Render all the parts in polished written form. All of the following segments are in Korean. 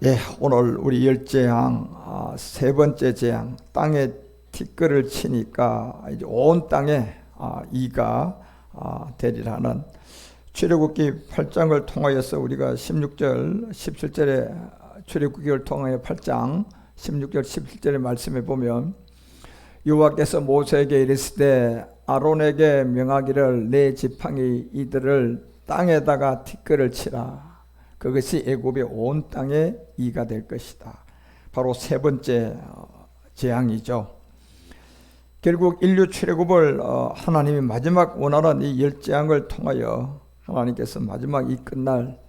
예, 오늘 우리 열재앙 세 번째 재앙 땅에 티끌을 치니까 이제 온 땅에 이가 되리라는 출애굽기 8장을 통하여서 우리가 16절 17절에 출애굽기를 통하여 8장 16절 17절의 말씀에 보면 여호와께서 모세에게 이르시되 아론에게 명하기를 내 지팡이 이들을 땅에다가 티끌을 치라. 그것이 애굽의 온 땅에 이가 될 것이다. 바로 세 번째 재앙이죠. 결국 인류 출애굽을 하나님이 마지막 원하는 이 열 재앙을 통하여 하나님께서 마지막 이 끝날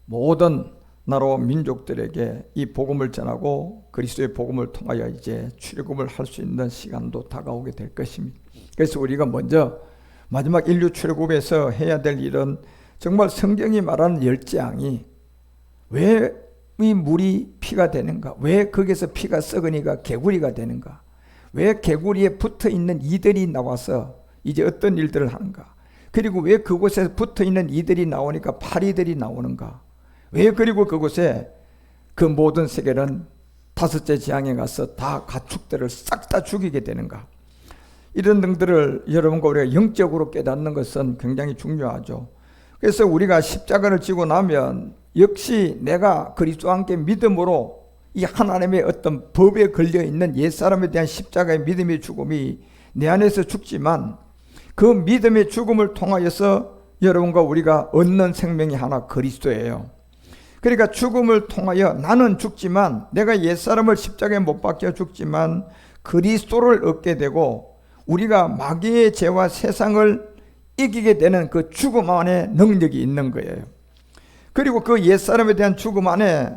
모든 나라 민족들에게 이 복음을 전하고 그리스도의 복음을 통하여 이제 출애굽을 할 수 있는 시간도 다가오게 될 것입니다. 그래서 우리가 먼저 마지막 인류 출애굽에서 해야 될 일은 정말 성경이 말하는 열 재앙이 왜 이 물이 피가 되는가? 왜 거기서 피가 썩으니까 개구리가 되는가? 왜 개구리에 붙어있는 이들이 나와서 이제 어떤 일들을 하는가? 그리고 왜 그곳에 붙어있는 이들이 나오니까 파리들이 나오는가? 왜 그리고 그곳에 그 모든 세계는 다섯째 재앙에 가서 다 가축들을 싹 다 죽이게 되는가? 이런 등들을 여러분과 우리가 영적으로 깨닫는 것은 굉장히 중요하죠. 그래서 우리가 십자가를 지고 나면 역시 내가 그리스도와 함께 믿음으로 이 하나님의 어떤 법에 걸려있는 옛사람에 대한 십자가의 믿음의 죽음이 내 안에서 죽지만 그 믿음의 죽음을 통하여서 여러분과 우리가 얻는 생명이 하나 그리스도예요. 그러니까 죽음을 통하여 나는 죽지만 내가 옛사람을 십자가에 못 박혀 죽지만 그리스도를 얻게 되고 우리가 마귀의 죄와 세상을 이기게 되는 그 죽음 안에 능력이 있는 거예요. 그리고 그 옛사람에 대한 죽음 안에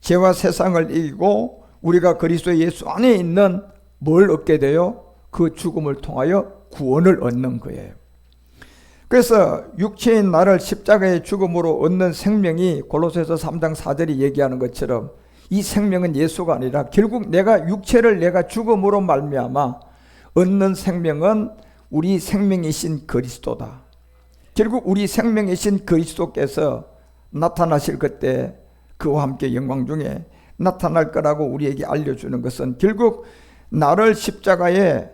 죄와 세상을 이기고 우리가 그리스도 예수 안에 있는 뭘 얻게 돼요? 그 죽음을 통하여 구원을 얻는 거예요. 그래서 육체인 나를 십자가의 죽음으로 얻는 생명이 골로새서 3장 4절이 얘기하는 것처럼 이 생명은 예수가 아니라 결국 내가 육체를 내가 죽음으로 말미암아 얻는 생명은 우리 생명이신 그리스도다. 결국 우리 생명이신 그리스도께서 나타나실 그때 그와 함께 영광 중에 나타날 거라고 우리에게 알려주는 것은 결국 나를 십자가에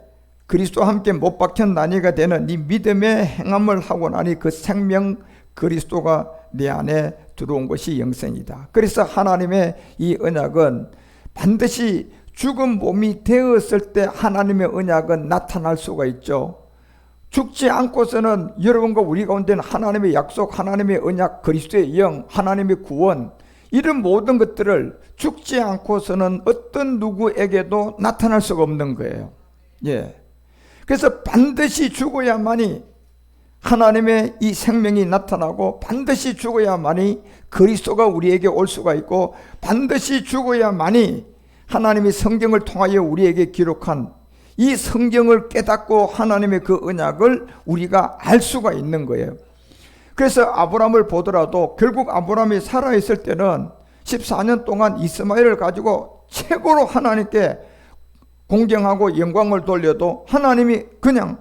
그리스도와 함께 못 박혀 나니가 되는 이 믿음의 행함을 하고 나니 그 생명 그리스도가 내 안에 들어온 것이 영생이다. 그래서 하나님의 이 언약은 반드시 죽은 몸이 되었을 때 하나님의 언약은 나타날 수가 있죠. 죽지 않고서는 여러분과 우리 가운데는 하나님의 약속, 하나님의 언약, 그리스도의 영, 하나님의 구원 이런 모든 것들을 죽지 않고서는 어떤 누구에게도 나타날 수가 없는 거예요. 예. 그래서 반드시 죽어야만이 하나님의 이 생명이 나타나고 반드시 죽어야만이 그리스도가 우리에게 올 수가 있고 반드시 죽어야만이 하나님이 성경을 통하여 우리에게 기록한 이 성경을 깨닫고 하나님의 그 언약을 우리가 알 수가 있는 거예요. 그래서 아브라함을 보더라도 결국 아브라함이 살아있을 때는 14년 동안 이스마엘을 가지고 최고로 하나님께 공경하고 영광을 돌려도 하나님이 그냥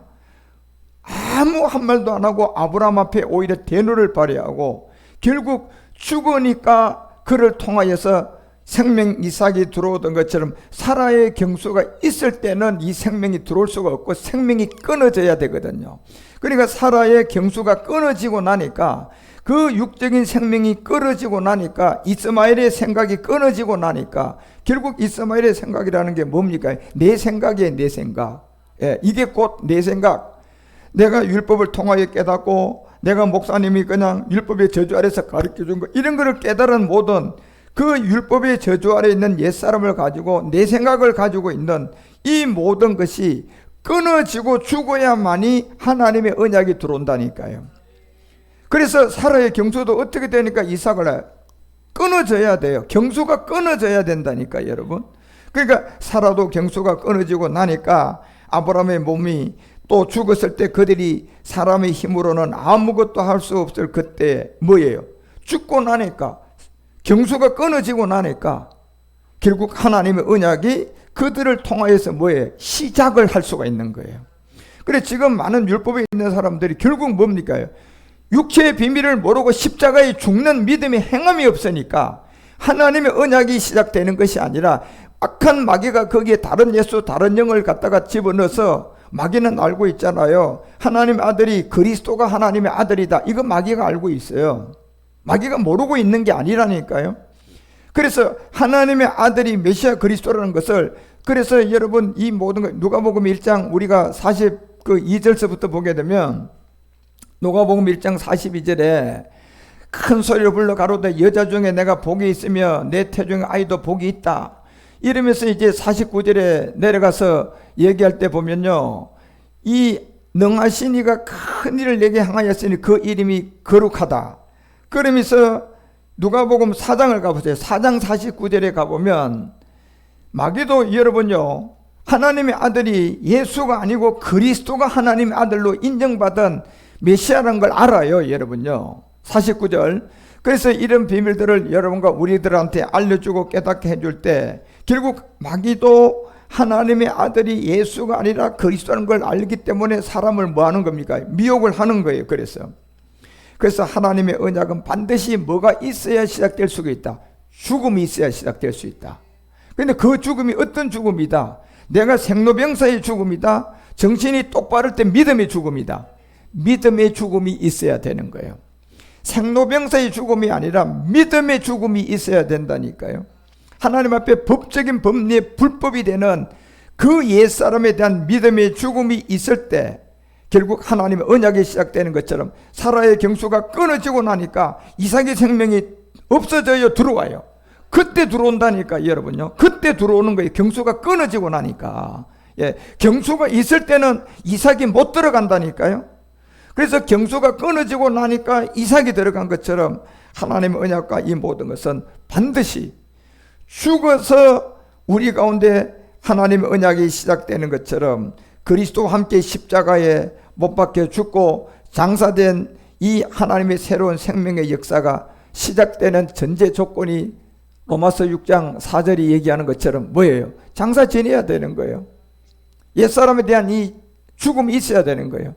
아무 한 말도 안 하고 아브라함 앞에 오히려 대누를 발휘하고 결국 죽으니까 그를 통하여서 생명 이삭이 들어오던 것처럼 사라의 경수가 있을 때는 이 생명이 들어올 수가 없고 생명이 끊어져야 되거든요. 그러니까 사라의 경수가 끊어지고 나니까 그 육적인 생명이 끊어지고 나니까 이스마엘의 생각이 끊어지고 나니까 결국 이스마엘의 생각이라는 게 뭡니까? 내 생각이에요. 내 생각. 예, 이게 곧 내 생각. 내가 율법을 통하여 깨닫고 내가 목사님이 그냥 율법의 저주 아래서 가르쳐준 거 이런 거를 깨달은 모든 그 율법의 저주 아래 있는 옛사람을 가지고 내 생각을 가지고 있는 이 모든 것이 끊어지고 죽어야만이 하나님의 언약이 들어온다니까요. 그래서 사라의 경수도 어떻게 되니까 이삭을 끊어져야 돼요. 경수가 끊어져야 된다니까 여러분. 그러니까 사라도 경수가 끊어지고 나니까 아브라함의 몸이 또 죽었을 때 그들이 사람의 힘으로는 아무것도 할 수 없을 그때 뭐예요? 죽고 나니까 경수가 끊어지고 나니까 결국 하나님의 언약이 그들을 통하여서 뭐예요? 시작을 할 수가 있는 거예요. 그래 지금 많은 율법에 있는 사람들이 결국 뭡니까? 육체의 비밀을 모르고 십자가에 죽는 믿음의 행함이 없으니까 하나님의 언약이 시작되는 것이 아니라 악한 마귀가 거기에 다른 예수, 다른 영을 갖다가 집어넣어서, 마귀는 알고 있잖아요. 하나님의 아들이, 그리스도가 하나님의 아들이다. 이거 마귀가 알고 있어요. 마귀가 모르고 있는 게 아니라니까요. 그래서 하나님의 아들이 메시아 그리스도라는 것을, 그래서 여러분 이 모든 것, 누가복음 1장 우리가 42절서부터 보게 되면, 누가복음 1장 42절에 큰 소리로 불러 가로되 여자 중에 내가 복이 있으며 내 태중의 아이도 복이 있다. 이러면서 이제 49절에 내려가서 얘기할 때 보면요, 이 능하신 이가 큰 일을 내게 행하였으니 그 이름이 거룩하다. 그러면서 누가복음 4장을 가보세요. 4장 49절에 가보면 마귀도 여러분요, 하나님의 아들이 예수가 아니고 그리스도가 하나님의 아들로 인정받은 메시아라는 걸 알아요, 여러분요. 49절. 그래서 이런 비밀들을 여러분과 우리들한테 알려주고 깨닫게 해줄 때, 결국 마귀도 하나님의 아들이 예수가 아니라 그리스도라는 걸 알기 때문에 사람을 뭐 하는 겁니까? 미혹을 하는 거예요. 그래서 하나님의 언약은 반드시 뭐가 있어야 시작될 수가 있다. 죽음이 있어야 시작될 수 있다. 그런데 그 죽음이 어떤 죽음이다? 내가 생로병사의 죽음이다. 정신이 똑바를 때 믿음의 죽음이다. 믿음의 죽음이 있어야 되는 거예요. 생로병사의 죽음이 아니라 믿음의 죽음이 있어야 된다니까요. 하나님 앞에 법적인 법리의 불법이 되는 그 옛사람에 대한 믿음의 죽음이 있을 때 결국 하나님의 언약이 시작되는 것처럼 사라의 경수가 끊어지고 나니까 이삭의 생명이 없어져요, 들어와요. 그때 들어온다니까, 여러분요. 그때 들어오는 거예요. 경수가 끊어지고 나니까. 예, 경수가 있을 때는 이삭이 못 들어간다니까요. 그래서 경수가 끊어지고 나니까 이삭이 들어간 것처럼 하나님의 언약과 이 모든 것은 반드시 죽어서 우리 가운데 하나님의 언약이 시작되는 것처럼 그리스도와 함께 십자가에 못 박혀 죽고 장사된 이 하나님의 새로운 생명의 역사가 시작되는 전제 조건이 로마서 6장 4절이 얘기하는 것처럼 뭐예요? 장사 지내야 되는 거예요. 옛사람에 대한 이 죽음이 있어야 되는 거예요.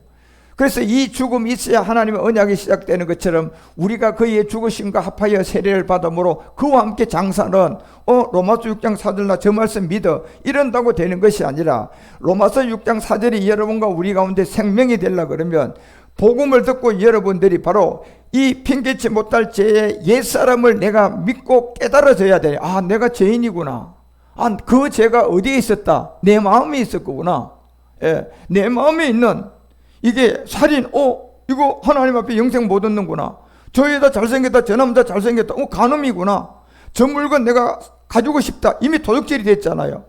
그래서 이 죽음이 있어야 하나님의 언약이 시작되는 것처럼 우리가 그의 죽으심과 합하여 세례를 받음으로 그와 함께 장사는 로마서 6장 4절 나 저 말씀 믿어 이런다고 되는 것이 아니라 로마서 6장 4절이 여러분과 우리 가운데 생명이 되려 그러면 복음을 듣고 여러분들이 바로 이 핑계치 못할 죄의 옛사람을 내가 믿고 깨달아져야 돼. 아, 내가 죄인이구나. 아, 그 죄가 어디에 있었다? 내 마음에 있었구나. 예, 내 마음에 있는 이게 살인, 이거 하나님 앞에 영생 못 얻는구나. 저 여자 잘생겼다, 저 남자 잘생겼다, 간음이구나. 저 물건 내가 가지고 싶다. 이미 도둑질이 됐잖아요.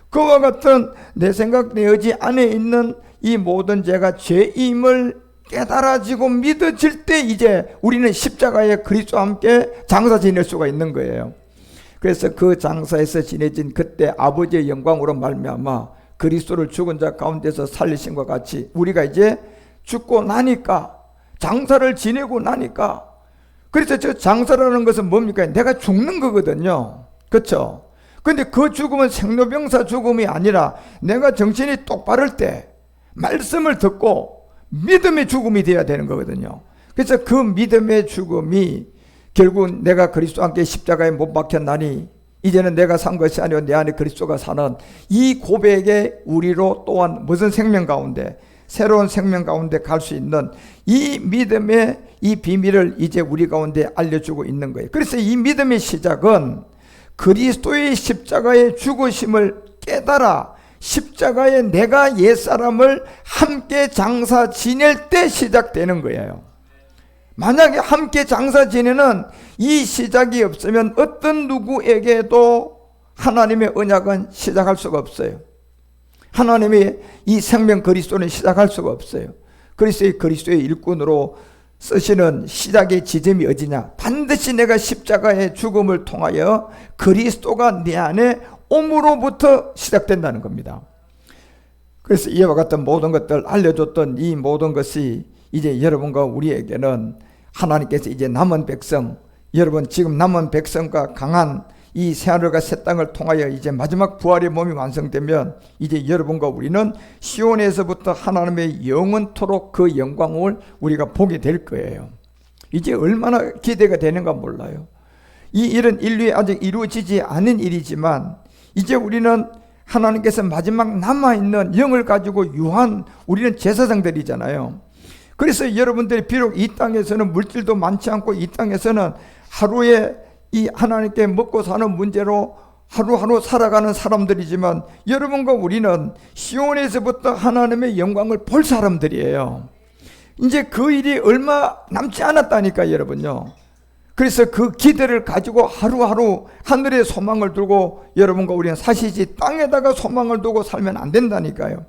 그와 같은 내 생각, 내 의지 안에 있는 이 모든 죄가 죄임을 깨달아지고 믿어질 때 이제 우리는 십자가에 그리스도와 함께 장사 지낼 수가 있는 거예요. 그래서 그 장사에서 지내진 그때 아버지의 영광으로 말미암아 그리스도를 죽은 자 가운데서 살리심과 같이 우리가 이제 죽고 나니까 장사를 지내고 나니까 그래서 저 장사라는 것은 뭡니까? 내가 죽는 거거든요. 그렇죠? 근데 그 죽음은 생로병사 죽음이 아니라 내가 정신이 똑바를 때 말씀을 듣고 믿음의 죽음이 되어야 되는 거거든요. 그래서 그 믿음의 죽음이 결국 내가 그리스도와 함께 십자가에 못 박혔나니 이제는 내가 산 것이 아니고 내 안에 그리스도가 사는 이 고백에 우리로 또한 무슨 생명 가운데 새로운 생명 가운데 갈 수 있는 이 믿음의 이 비밀을 이제 우리 가운데 알려주고 있는 거예요. 그래서 이 믿음의 시작은 그리스도의 십자가의 죽으심을 깨달아 십자가에 내가 옛사람을 함께 장사 지낼 때 시작되는 거예요. 만약에 함께 장사 지내는 이 시작이 없으면 어떤 누구에게도 하나님의 언약은 시작할 수가 없어요. 하나님의 이 생명 그리스도는 시작할 수가 없어요. 그리스도의 일꾼으로 쓰시는 시작의 지점이 어디냐? 반드시 내가 십자가의 죽음을 통하여 그리스도가 내 안에 옴으로부터 시작된다는 겁니다. 그래서 이와 같은 모든 것들 알려줬던 이 모든 것이 이제 여러분과 우리에게는 하나님께서 이제 남은 백성, 여러분 지금 남은 백성과 강한 이 새하늘과 새 땅을 통하여 이제 마지막 부활의 몸이 완성되면 이제 여러분과 우리는 시온에서부터 하나님의 영원토록 그 영광을 우리가 보게 될 거예요. 이제 얼마나 기대가 되는가 몰라요. 이 일은 인류에 아직 이루어지지 않은 일이지만 이제 우리는 하나님께서 마지막 남아있는 영을 가지고 유한 우리는 제사장들이잖아요. 그래서 여러분들이 비록 이 땅에서는 물질도 많지 않고 이 땅에서는 하루에 이 하나님께 먹고 사는 문제로 하루하루 살아가는 사람들이지만 여러분과 우리는 시온에서부터 하나님의 영광을 볼 사람들이에요. 이제 그 일이 얼마 남지 않았다니까 여러분요. 그래서 그 기대를 가지고 하루하루 하늘에 소망을 두고 여러분과 우리는 사시지 땅에다가 소망을 두고 살면 안 된다니까요.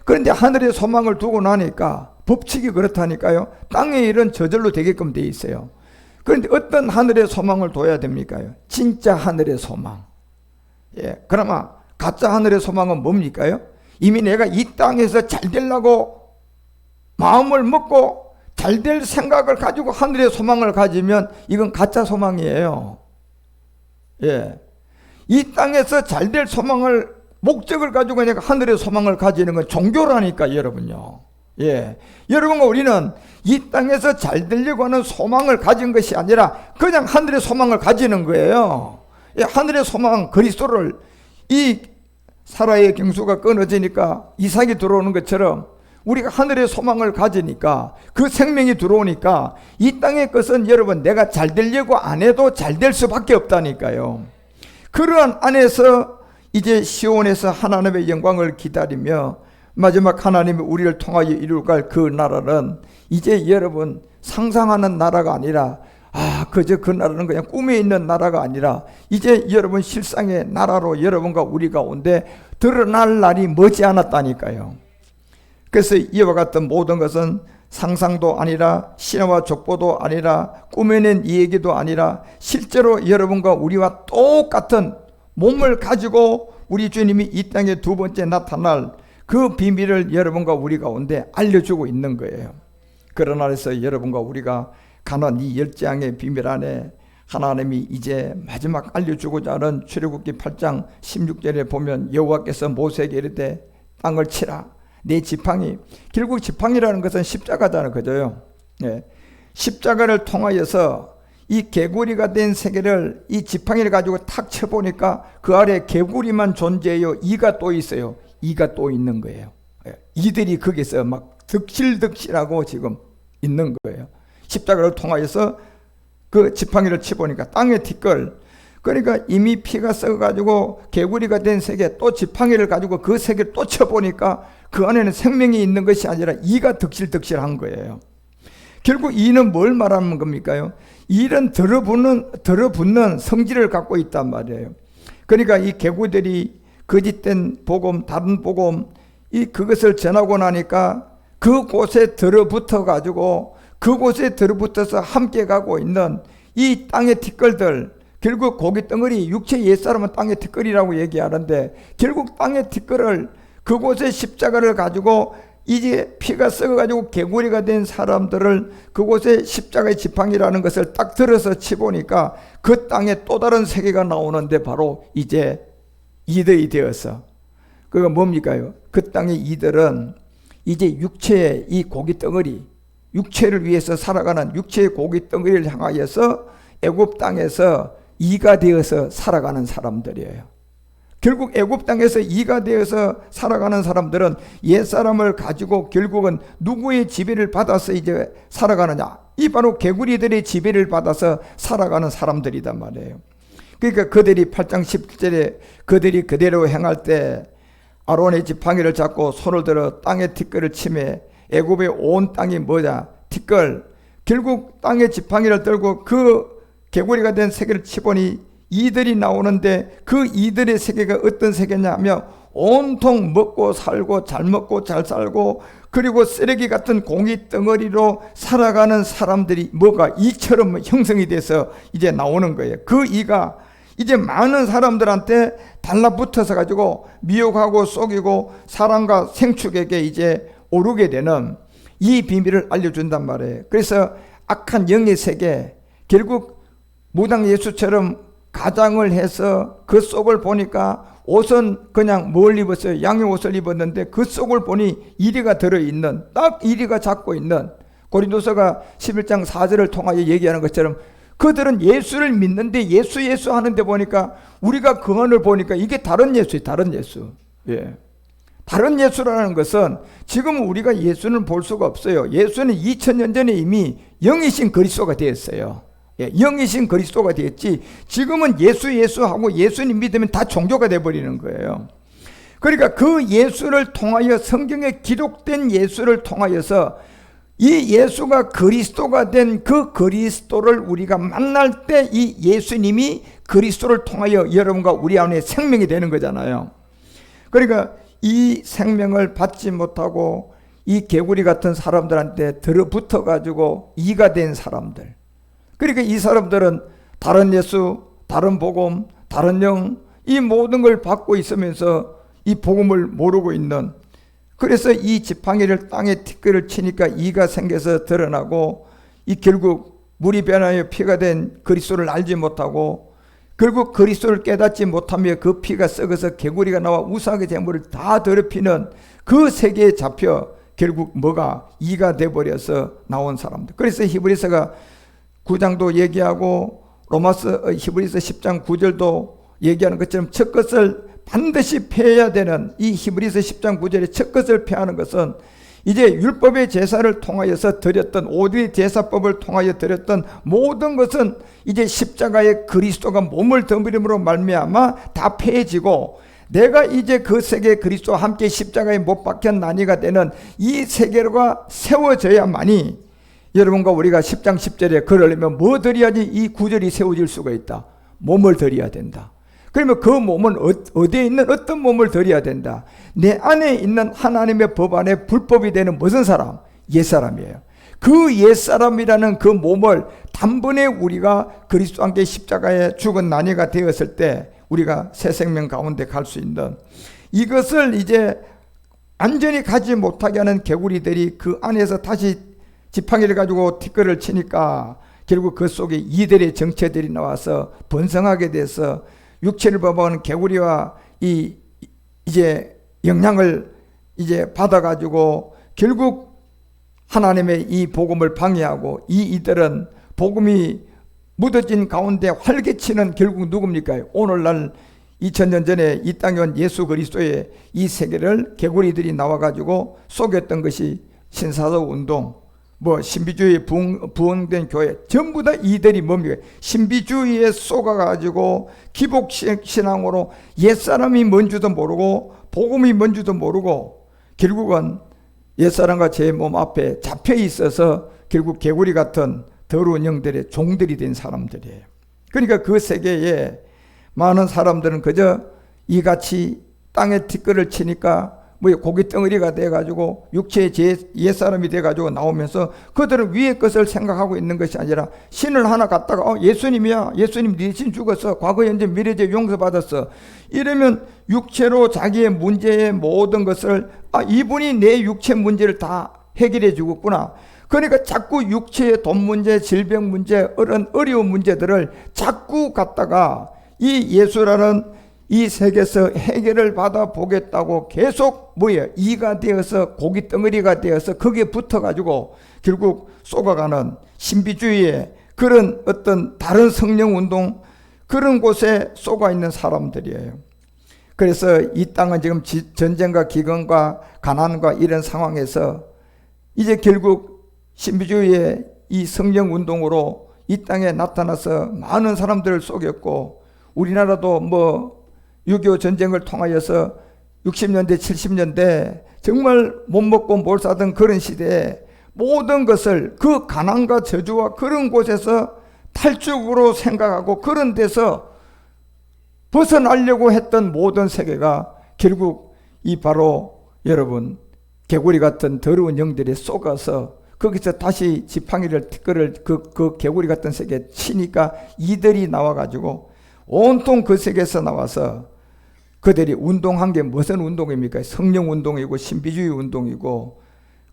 그런데 하늘에 소망을 두고 나니까 법칙이 그렇다니까요. 땅의 일은 저절로 되게끔 돼 있어요. 그런데 어떤 하늘의 소망을 둬야 됩니까? 진짜 하늘의 소망. 예, 그러면 가짜 하늘의 소망은 뭡니까요? 이미 내가 이 땅에서 잘 되려고 마음을 먹고 잘 될 생각을 가지고 하늘의 소망을 가지면 이건 가짜 소망이에요. 예, 이 땅에서 잘 될 소망을 목적을 가지고 내가 하늘의 소망을 가지는 건 종교라니까 여러분요. 예, 여러분과 우리는 이 땅에서 잘 되려고 하는 소망을 가진 것이 아니라 그냥 하늘의 소망을 가지는 거예요. 예, 하늘의 소망 그리스도를 이 사라의 경수가 끊어지니까 이삭이 들어오는 것처럼 우리가 하늘의 소망을 가지니까 그 생명이 들어오니까 이 땅의 것은 여러분 내가 잘 되려고 안 해도 잘 될 수밖에 없다니까요. 그러한 안에서 이제 시온에서 하나님의 영광을 기다리며 마지막 하나님이 우리를 통하여 이룰 그 나라는 이제 여러분 상상하는 나라가 아니라 그저 그 나라는 그냥 꿈에 있는 나라가 아니라 이제 여러분 실상의 나라로 여러분과 우리 가운데 드러날 날이 머지 않았다니까요. 그래서 이와 같은 모든 것은 상상도 아니라 신화와 족보도 아니라 꾸며낸 이야기도 아니라 실제로 여러분과 우리와 똑같은 몸을 가지고 우리 주님이 이 땅에 두 번째 나타날 그 비밀을 여러분과 우리 가운데 알려주고 있는 거예요. 그러나 그래서 여러분과 우리가 가난 이 열재앙의 비밀 안에 하나님이 이제 마지막 알려주고자 하는 출애굽기 8장 16절에 보면 여호와께서 모세에게 이르되 땅을 치라 내 지팡이, 결국 지팡이라는 것은 십자가잖아요. 그죠요? 네. 십자가를 통하여서 이 개구리가 된 세계를 이 지팡이를 가지고 탁 쳐보니까 그 아래 개구리만 존재해요. 이가 또 있어요. 이가 또 있는 거예요. 이들이 거기서 막 득실득실하고 지금 있는 거예요. 십자가를 통하여서 그 지팡이를 쳐보니까 땅의 티끌, 그러니까 이미 피가 썩어가지고 개구리가 된 세계 또 지팡이를 가지고 그 세계를 또 쳐보니까 그 안에는 생명이 있는 것이 아니라 이가 득실득실한 거예요. 결국 이는 뭘 말하는 겁니까? 이는 들어붙는 성질을 갖고 있단 말이에요. 그러니까 이 개구들이 거짓된 복음, 다른 복음, 그것을 전하고 나니까 그곳에 들어붙어 가지고 그곳에 들어붙어서 함께 가고 있는 이 땅의 티끌들, 결국 고기 덩어리, 육체 옛사람은 땅의 티끌이라고 얘기하는데 결국 땅의 티끌을 그곳에 십자가를 가지고 이제 피가 썩어가지고 개구리가 된 사람들을 그곳에 십자가의 지팡이라는 것을 딱 들어서 치보니까 그 땅에 또 다른 세계가 나오는데 바로 이제 이들이 되어서 그거 뭡니까요? 그 땅의 이들은 이제 육체의 이 고기 덩어리, 육체를 위해서 살아가는 육체의 고기 덩어리를 향하여서 애굽 땅에서 이가 되어서 살아가는 사람들이에요. 결국 애굽 땅에서 이가 되어서 살아가는 사람들은 옛사람을 가지고 결국은 누구의 지배를 받아서 이제 살아가느냐? 이 바로 개구리들의 지배를 받아서 살아가는 사람들이단 말이에요. 그러니까 그들이 8장 10절에 그들이 그대로 행할 때 아론의 지팡이를 잡고 손을 들어 땅의 티끌을 치매 애굽의 온 땅이 뭐냐? 티끌. 결국 땅의 지팡이를 들고 그 개구리가 된 세계를 치보니 이들이 나오는데 그 이들의 세계가 어떤 세계냐 하면 온통 먹고 살고 잘 먹고 잘 살고 그리고 쓰레기 같은 공이 덩어리로 살아가는 사람들이 뭐가 이처럼 형성이 돼서 이제 나오는 거예요. 그 이가 이제 많은 사람들한테 달라붙어서 가지고 미혹하고 속이고 사람과 생축에게 이제 오르게 되는 이 비밀을 알려준단 말이에요. 그래서 악한 영의 세계, 결국 무당 예수처럼 가장을 해서 그 속을 보니까 옷은 그냥 뭘 입었어요? 양의 옷을 입었는데 그 속을 보니 이리가 들어있는, 딱 이리가 잡고 있는, 고린도서가 11장 4절을 통하여 얘기하는 것처럼 그들은 예수를 믿는데 예수 하는데 보니까 우리가 그 안을 보니까 이게 다른 예수예요. 다른 예수. 예. 다른 예수라는 것은 지금 우리가 예수는 볼 수가 없어요. 예수는 2000년 전에 이미 영이신 그리스도가 되었어요. 예, 영이신 그리스도가 되었지, 지금은 예수하고 예수님 믿으면 다 종교가 되어버리는 거예요. 그러니까 그 예수를 통하여, 성경에 기록된 예수를 통하여서 이 예수가 그리스도가 된 그 그리스도를 우리가 만날 때 이 예수님이 그리스도를 통하여 여러분과 우리 안에 생명이 되는 거잖아요. 그러니까 이 생명을 받지 못하고 이 개구리 같은 사람들한테 들어붙어 가지고 이가 된 사람들, 그러니까 이 사람들은 다른 예수, 다른 복음, 다른 영, 이 모든 걸 받고 있으면서 이 복음을 모르고 있는, 그래서 이 지팡이를 땅에 티끌을 치니까 이가 생겨서 드러나고, 이 결국 물이 변하여 피가 된 그리스도를 알지 못하고, 결국 그리스도를 깨닫지 못하며 그 피가 썩어서 개구리가 나와 우상의 제물을 다 더럽히는 그 세계에 잡혀 결국 뭐가 이가 돼버려서 나온 사람들. 그래서 히브리서가 9장도 얘기하고 히브리서 10장 9절도 얘기하는 것처럼 첫 것을 반드시 폐해야 되는, 이 히브리서 10장 9절의 첫 것을 폐하는 것은 이제 율법의 제사를 통하여서 드렸던, 오직 제사법을 통하여 드렸던 모든 것은 이제 십자가에 그리스도가 몸을 덤비림으로 말미암아 다 폐해지고, 내가 이제 그 세계 그리스도와 함께 십자가에 못 박혀 난이가 되는 이 세계가 세워져야만이 여러분과 우리가 10장 10절에 그러려면 뭐 드려야지 이 구절이 세워질 수가 있다. 몸을 드려야 된다. 그러면 그 몸은 어디에 있는 어떤 몸을 드려야 된다? 내 안에 있는 하나님의 법 안에 불법이 되는 무슨 사람? 옛사람이에요. 그 옛사람이라는 그 몸을 단번에 우리가 그리스도와 함께 십자가에 죽은 난이가 되었을 때 우리가 새 생명 가운데 갈 수 있는, 이것을 이제 완전히 가지 못하게 하는 개구리들이 그 안에서 다시 지팡이를 가지고 티끌을 치니까 결국 그 속에 이들의 정체들이 나와서 번성하게 돼서 육체를 범하는 개구리와 이제 영향을 이제 받아가지고 결국 하나님의 이 복음을 방해하고, 이들은 복음이 묻어진 가운데 활개치는 결국 누굽니까? 오늘날 2000년 전에 이 땅에 온 예수 그리스도의 이 세계를 개구리들이 나와가지고 속였던 것이 신사도 운동, 신비주의에 부흥된 교회, 전부 다 이들이 뭡니까? 신비주의에 속아가지고 기복신앙으로 옛사람이 뭔지도 모르고 복음이 뭔지도 모르고 결국은 옛사람과 제 몸 앞에 잡혀 있어서 결국 개구리 같은 더러운 영들의 종들이 된 사람들이에요. 그러니까 그 세계에 많은 사람들은 그저 이같이 땅에 티끌을 치니까 고기 덩어리가 돼가지고 육체의 옛사람이 돼가지고 나오면서 그들은 위의 것을 생각하고 있는 것이 아니라 신을 하나 갖다가 예수님이야, 예수님 네 신 죽었어, 과거 현재 미래제 용서받았어, 이러면 육체로 자기의 문제의 모든 것을 이분이 내 육체 문제를 다 해결해 주겠구나. 그러니까 자꾸 육체의 돈 문제, 질병 문제, 어려운 문제들을 자꾸 갖다가 이 예수라는 이 세계에서 해결을 받아 보겠다고 계속 이가 되어서 고기 덩어리가 되어서 거기에 붙어가지고 결국 쏘가가는 신비주의의 그런 어떤 다른 성령 운동, 그런 곳에 쏘가 있는 사람들이에요. 그래서 이 땅은 지금 전쟁과 기근과 가난과 이런 상황에서 이제 결국 신비주의의 이 성령 운동으로 이 땅에 나타나서 많은 사람들을 속였고, 우리나라도 6.25 전쟁을 통하여서 60년대 70년대 정말 못 먹고 못 사던 그런 시대에 모든 것을 그 가난과 저주와 그런 곳에서 탈출구로 생각하고 그런 데서 벗어나려고 했던 모든 세계가 결국 이 바로 여러분 개구리 같은 더러운 영들이 쏘가서 거기서 다시 지팡이를 티끌을 그 개구리 같은 세계에 치니까 이들이 나와가지고 온통 그 세계에서 나와서 그들이 운동한 게 무슨 운동입니까? 성령 운동이고 신비주의 운동이고,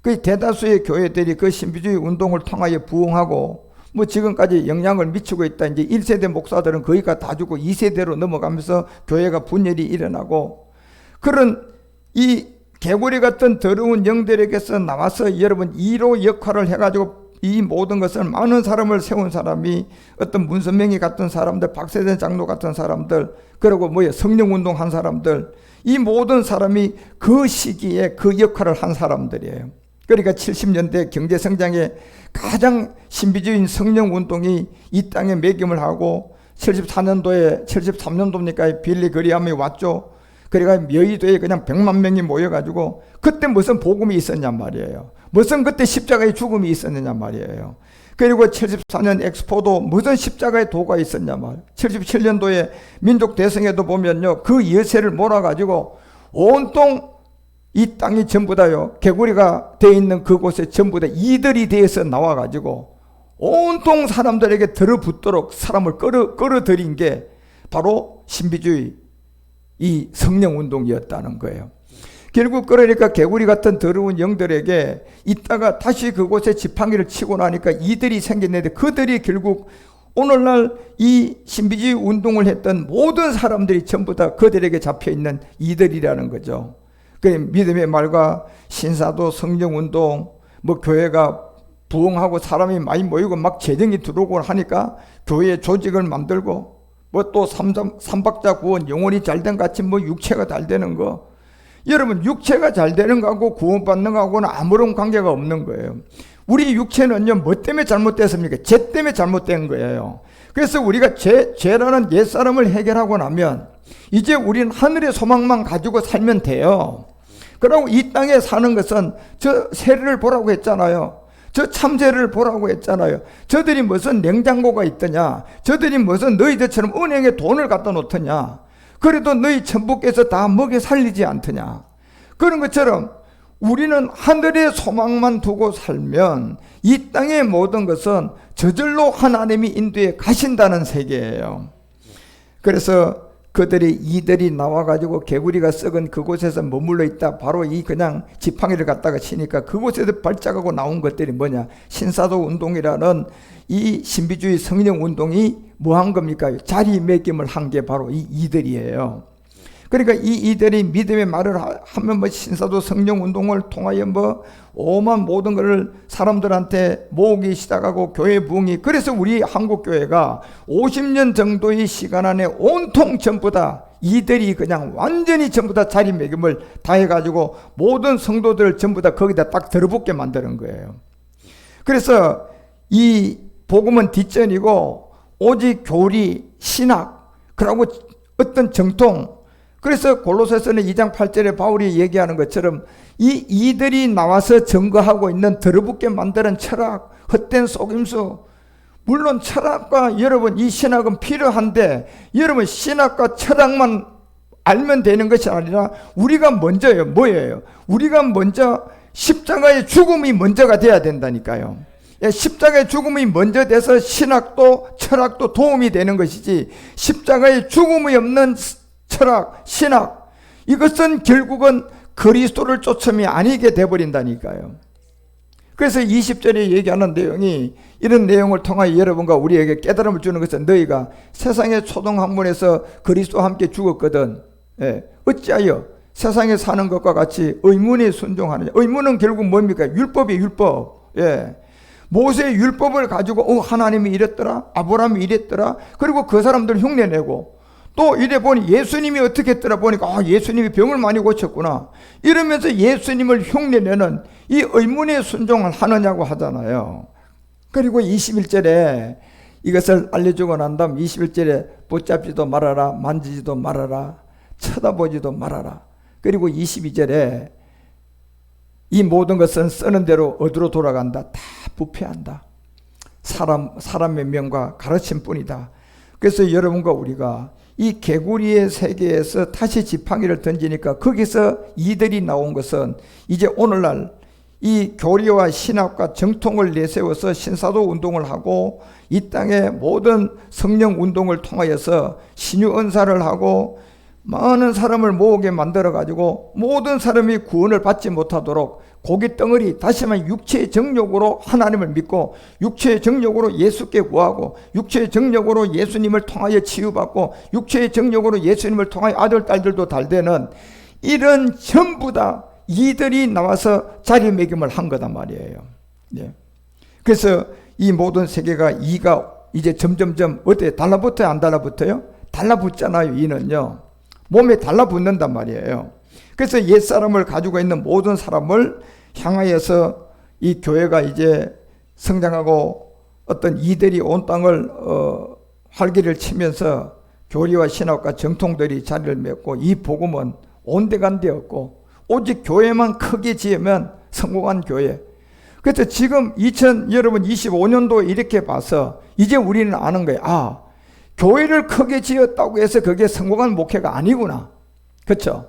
그 대다수의 교회들이 그 신비주의 운동을 통하여 부흥하고 지금까지 영향을 미치고 있다. 이제 1세대 목사들은 거의가 다 죽고 2세대로 넘어가면서 교회가 분열이 일어나고, 그런 이 개구리 같은 더러운 영들에게서 나와서 여러분 2로 역할을 해가지고 이 모든 것은 많은 사람을 세운 사람이 어떤 문선명이 같은 사람들, 박세전 장로 같은 사람들, 그리고 성령운동 한 사람들, 이 모든 사람이 그 시기에 그 역할을 한 사람들이에요. 그러니까 70년대 경제성장에 가장 신비주의인 성령운동이 이 땅에 매김을 하고 73년도입니까? 빌리 그리함이 왔죠. 그러니까 여의도에 그냥 100만 명이 모여가지고 그때 무슨 복음이 있었냐 말이에요. 무슨 그때 십자가의 죽음이 있었느냐 말이에요. 그리고 74년 엑스포도 무슨 십자가의 도가 있었냐 말이에요. 77년도에 민족대성에도 보면요, 그 여세를 몰아가지고 온통 이 땅이 전부 다요, 개구리가 되어 있는 그곳에 전부 다 이들이 되어서 나와가지고 온통 사람들에게 들어붙도록 사람을 끌어들인 게 바로 신비주의 이 성령운동이었다는 거예요. 결국 그러니까 개구리 같은 더러운 영들에게 있다가 다시 그곳에 지팡이를 치고 나니까 이들이 생겼는데, 그들이 결국 오늘날 이 신비주의 운동을 했던 모든 사람들이 전부 다 그들에게 잡혀있는 이들이라는 거죠. 그 믿음의 말과 신사도, 성령운동, 교회가 부흥하고 사람이 많이 모이고 막 재정이 들어오고 하니까 교회 조직을 만들고, 또 삼박자 구원, 영혼이 잘된 같이 육체가 잘 되는 거. 여러분, 육체가 잘 되는 거하고 구원받는 거하고는 아무런 관계가 없는 거예요. 우리 육체는요, 뭐 때문에 잘못됐습니까? 죄 때문에 잘못된 거예요. 그래서 우리가 죄라는 옛사람을 해결하고 나면 이제 우리는 하늘의 소망만 가지고 살면 돼요. 그리고 이 땅에 사는 것은 저 세례를 보라고 했잖아요. 저 참새를 보라고 했잖아요. 저들이 무슨 냉장고가 있더냐? 저들이 무슨 너희들처럼 은행에 돈을 갖다 놓더냐? 그래도 너희 천부께서 다 먹여 살리지 않더냐? 그런 것처럼 우리는 하늘의 소망만 두고 살면 이 땅의 모든 것은 저절로 하나님이 인도해 가신다는 세계예요. 그래서 이들이 나와가지고 개구리가 썩은 그곳에서 머물러 있다. 바로 이 그냥 지팡이를 갖다가 치니까 그곳에서 발작하고 나온 것들이 뭐냐? 신사도 운동이라는 이 신비주의 성령 운동이 뭐 한 겁니까? 자리매김을 한 게 바로 이들이에요. 그러니까 이들이 믿음의 말을 하면 신사도 성령 운동을 통하여 오만 모든 것을 사람들한테 모으기 시작하고 교회 부흥이, 그래서 우리 한국교회가 50년 정도의 시간 안에 온통 전부 다 이들이 그냥 완전히 전부 다 자리매김을 다 해가지고 모든 성도들을 전부 다 거기다 딱 들어붙게 만드는 거예요. 그래서 이 복음은 뒷전이고 오직 교리, 신학, 그리고 어떤 정통. 그래서 골로새서는 2장 8절에 바울이 얘기하는 것처럼 이들이 나와서 증거하고 있는 더러붙게 만드는 철학, 헛된 속임수. 물론 철학과 여러분 이 신학은 필요한데, 여러분 신학과 철학만 알면 되는 것이 아니라 우리가 먼저요, 뭐예요? 우리가 먼저 십자가의 죽음이 먼저가 돼야 된다니까요. 십자가의 죽음이 먼저 돼서 신학도 철학도 도움이 되는 것이지, 십자가의 죽음이 없는 철학, 신학, 이것은 결국은 그리스도를 쫓음이 아니게 돼버린다니까요. 그래서 20절에 얘기하는 내용이, 이런 내용을 통하여 여러분과 우리에게 깨달음을 주는 것은, 너희가 세상의 초등학문에서 그리스도와 함께 죽었거든. 어찌하여 세상에 사는 것과 같이 의문에 순종하느냐? 의문은 결국 뭡니까? 율법이에요, 율법. 모세의 율법을 가지고 하나님이 이랬더라, 아브라함이 이랬더라, 그리고 그 사람들 흉내내고, 또 이래 보니 예수님이 어떻게 했더라 보니까 예수님이 병을 많이 고쳤구나, 이러면서 예수님을 흉내내는 이 의문의 순종을 하느냐고 하잖아요. 그리고 21절에 이것을 알려주고 난 다음 21절에 붙잡지도 말아라, 만지지도 말아라, 쳐다보지도 말아라. 그리고 22절에 이 모든 것은 쓰는 대로 어디로 돌아간다? 다 부패한다. 사람의 명과 가르침 뿐이다. 그래서 여러분과 우리가 이 개구리의 세계에서 다시 지팡이를 던지니까 거기서 이들이 나온 것은 이제 오늘날 이 교리와 신학과 정통을 내세워서 신사도 운동을 하고 이 땅의 모든 성령 운동을 통하여서 신유 은사를 하고 많은 사람을 모으게 만들어 가지고 모든 사람이 구원을 받지 못하도록 고기 덩어리, 다시 말해 육체의 정욕으로 하나님을 믿고 육체의 정욕으로 예수께 구하고 육체의 정욕으로 예수님을 통하여 치유받고 육체의 정욕으로 예수님을 통하여 아들 딸들도 달되는 이런 전부 다 이들이 나와서 자리매김을 한 거단 말이에요. 그래서 이 모든 세계가 이가 이제 점점점 어때요? 달라붙어요? 안 달라붙어요? 달라붙잖아요. 이는요. 몸에 달라붙는단 말이에요. 그래서 옛사람을 가지고 있는 모든 사람을 향하여서 이 교회가 이제 성장하고 어떤 이들이 온 땅을 활기를 치면서 교리와 신학과 정통들이 자리를 맺고 이 복음은 온데간데 없고 오직 교회만 크게 지으면 성공한 교회. 그래서 지금 여러분 25년도 이렇게 봐서 이제 우리는 아는 거예요. 아, 교회를 크게 지었다고 해서 그게 성공한 목회가 아니구나. 그렇죠?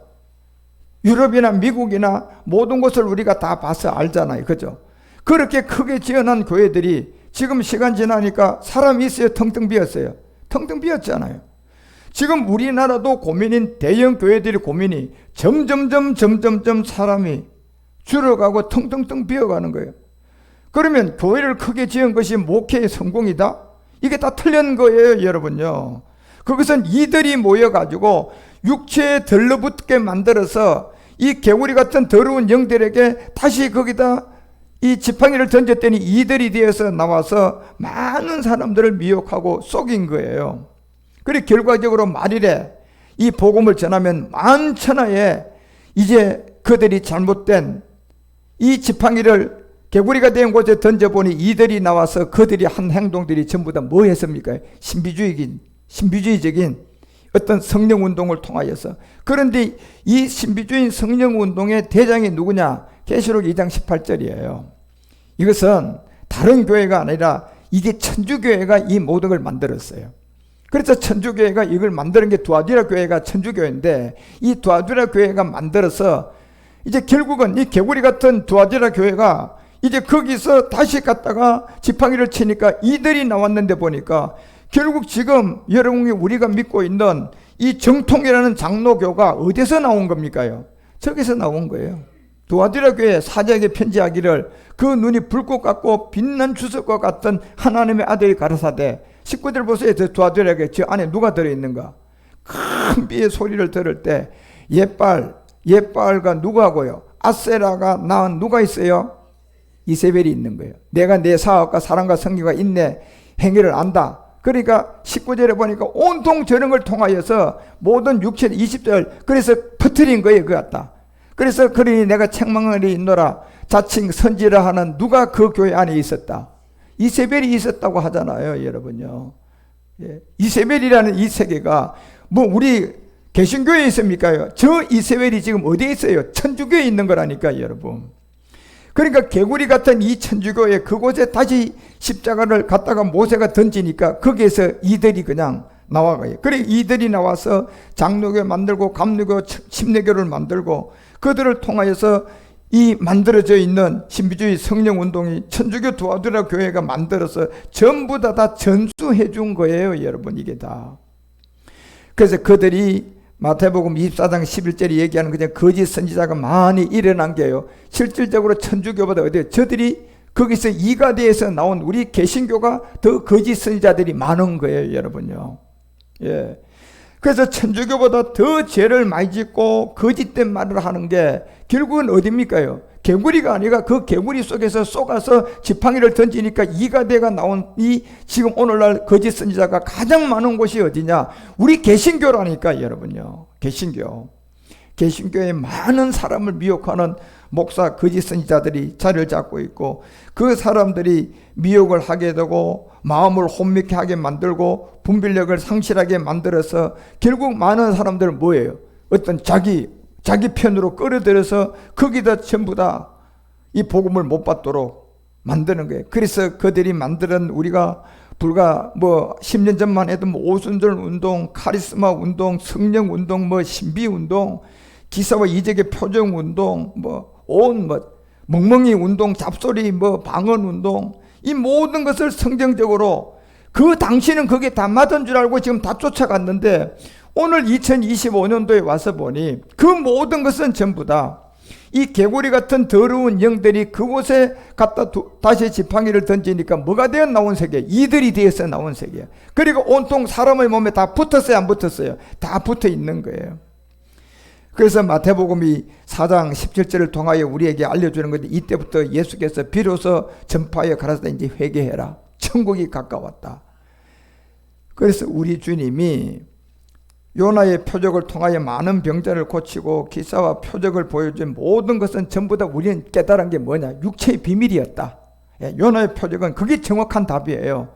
유럽이나 미국이나 모든 것을 우리가 다 봐서 알잖아요. 그렇죠? 그렇게 크게 지어놓은 교회들이 지금 시간 지나니까 사람이 있어요? 텅텅 비었어요? 텅텅 비었잖아요. 지금 우리나라도 고민인 대형 교회들이 고민이 점점점 사람이 줄어가고 텅텅텅 비어가는 거예요. 그러면 교회를 크게 지은 것이 목회의 성공이다? 이게 다 틀린 거예요, 여러분요. 그것은 이들이 모여가지고 육체에 들러붙게 만들어서 이 개구리 같은 더러운 영들에게 다시 거기다 이 지팡이를 던졌더니 이들이 되어서 나와서 많은 사람들을 미혹하고 속인 거예요. 그리고 결과적으로 말일에 이 복음을 전하면 만천하에 이제 그들이 잘못된 이 지팡이를 개구리가 된 곳에 던져보니 이들이 나와서 그들이 한 행동들이 전부 다 뭐 했습니까? 신비주의적인 어떤 성령운동을 통하여서. 그런데 이 신비주의 성령운동의 대장이 누구냐? 계시록 2장 18절이에요. 이것은 다른 교회가 아니라 이게 천주교회가 이 모든 걸 만들었어요. 그래서 천주교회가 이걸 만드는 게 두아디라 교회가 천주교회인데 이 두아디라 교회가 만들어서 이제 결국은 이 개구리 같은 두아디라 교회가 이제 거기서 다시 갔다가 지팡이를 치니까 이들이 나왔는데 보니까 결국 지금 여러분이 우리가 믿고 있는 이 정통이라는 장로교가 어디서 나온 겁니까요? 저기서 나온 거예요. 두아디라 교회 사자에게 편지하기를 그 눈이 불꽃 같고 빛난 주석과 같은 하나님의 아들이 가라사대 19절 보세요. 저 두아디라에게 저 안에 누가 들어있는가? 큰 비의 소리를 들을 때 옛발과 누구하고요? 아세라가 낳은 누가 있어요? 이세벨이 있는 거예요. 내가 내 사업과 사랑과 성기가 인내 행위를 안다. 그러니까 19절에 보니까 온통 저런 걸 통하여서 모든 육체 20절 그래서 퍼뜨린 거예요. 그 같다. 그래서 그러니 내가 책망하리 있노라. 자칭 선지라 하는 누가 그 교회 안에 있었다. 이세벨이 있었다고 하잖아요. 여러분요. 예. 이세벨이라는 이 세계가 뭐 우리 개신교회에 있습니까요? 저 이세벨이 지금 어디에 있어요? 천주교에 있는 거라니까 여러분. 그러니까 개구리 같은 이 천주교회 그곳에 다시 십자가를 갖다가 모세가 던지니까 거기에서 이들이 그냥 나와가요. 그래 이들이 나와서 장로교 만들고 감리교 침례교를 만들고 그들을 통하여서 이 만들어져 있는 신비주의 성령운동이 천주교 두아디라 교회가 만들어서 전부 다 전수해 준 거예요. 여러분 이게 다. 그래서 그들이 마태복음 24장 11절에 얘기하는 그냥 거짓 선지자가 많이 일어난 게요. 실질적으로 천주교보다 어디요? 저들이 거기서 이가대에서 나온 우리 개신교가 더 거짓 선지자들이 많은 거예요, 여러분요. 예. 그래서 천주교보다 더 죄를 많이 짓고 거짓된 말을 하는 게 결국은 어디입니까요? 개구리가 아니라 그 개구리 속에서 쏘가서 지팡이를 던지니까 이가대가 나온 이 지금 오늘날 거짓 선지자가 가장 많은 곳이 어디냐? 우리 개신교라니까 여러분요. 개신교에 많은 사람을 미혹하는 목사 거짓 선지자들이 자리를 잡고 있고 그 사람들이 미혹을 하게 되고 마음을 혼미케 하게 만들고 분별력을 상실하게 만들어서 결국 많은 사람들은 뭐예요? 어떤 자기 편으로 끌어들여서 거기다 전부 다 이 복음을 못 받도록 만드는 거예요. 그래서 그들이 만드는 우리가 불과 뭐 10년 전만 해도 뭐 오순절 운동, 카리스마 운동, 성령 운동, 뭐 신비 운동, 기사와 이적의 표정 운동, 뭐 멍멍이 운동, 잡소리, 뭐 방언 운동, 이 모든 것을 성경적으로 그 당시는 그게 다 맞은 줄 알고 지금 다 쫓아갔는데 오늘 2025년도에 와서 보니 그 모든 것은 전부 다 이 개구리 같은 더러운 영들이 그곳에 갖다 다시 지팡이를 던지니까 뭐가 되어 나온 세계? 이들이 되어서 나온 세계. 그리고 온통 사람의 몸에 다 붙었어요? 안 붙었어요? 다 붙어 있는 거예요. 그래서 마태복음이 4장 17절을 통하여 우리에게 알려주는 건데, 이때부터 예수께서 비로소 전파하여 가라사대 이제 회개해라, 천국이 가까웠다. 그래서 우리 주님이 요나의 표적을 통하여 많은 병자를 고치고 기사와 표적을 보여준 모든 것은 전부 다 우리는 깨달은 게 뭐냐? 육체의 비밀이었다. 요나의 표적은 그게 정확한 답이에요.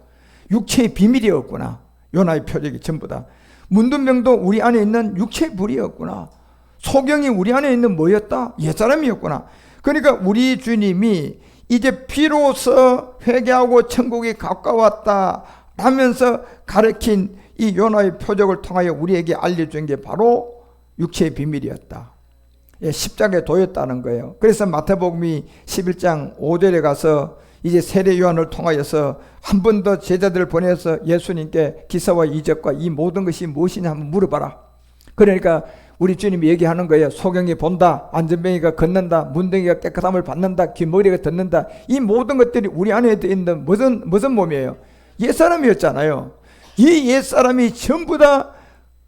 육체의 비밀이었구나. 요나의 표적이 전부 다. 문둥병도 우리 안에 있는 육체의 불이었구나. 소경이 우리 안에 있는 뭐였다? 옛사람이었구나. 그러니까 우리 주님이 이제 비로소 회개하고 천국이 가까웠다 하면서 가르친 이 요나의 표적을 통하여 우리에게 알려준 게 바로 육체의 비밀이었다. 십자가에 도였다는 거예요. 그래서 마태복음이 11장 5절에 가서 이제 세례 요한을 통하여서 한 번 더 제자들을 보내서 예수님께 기사와 이적과 이 모든 것이 무엇이냐 한번 물어봐라. 그러니까 우리 주님이 얘기하는 거예요. 소경이 본다, 안전뱅이가 걷는다, 문둥이가 깨끗함을 받는다, 귀머리가 듣는다. 이 모든 것들이 우리 안에 있는 무슨 몸이에요? 옛사람이었잖아요. 이 옛사람이 전부 다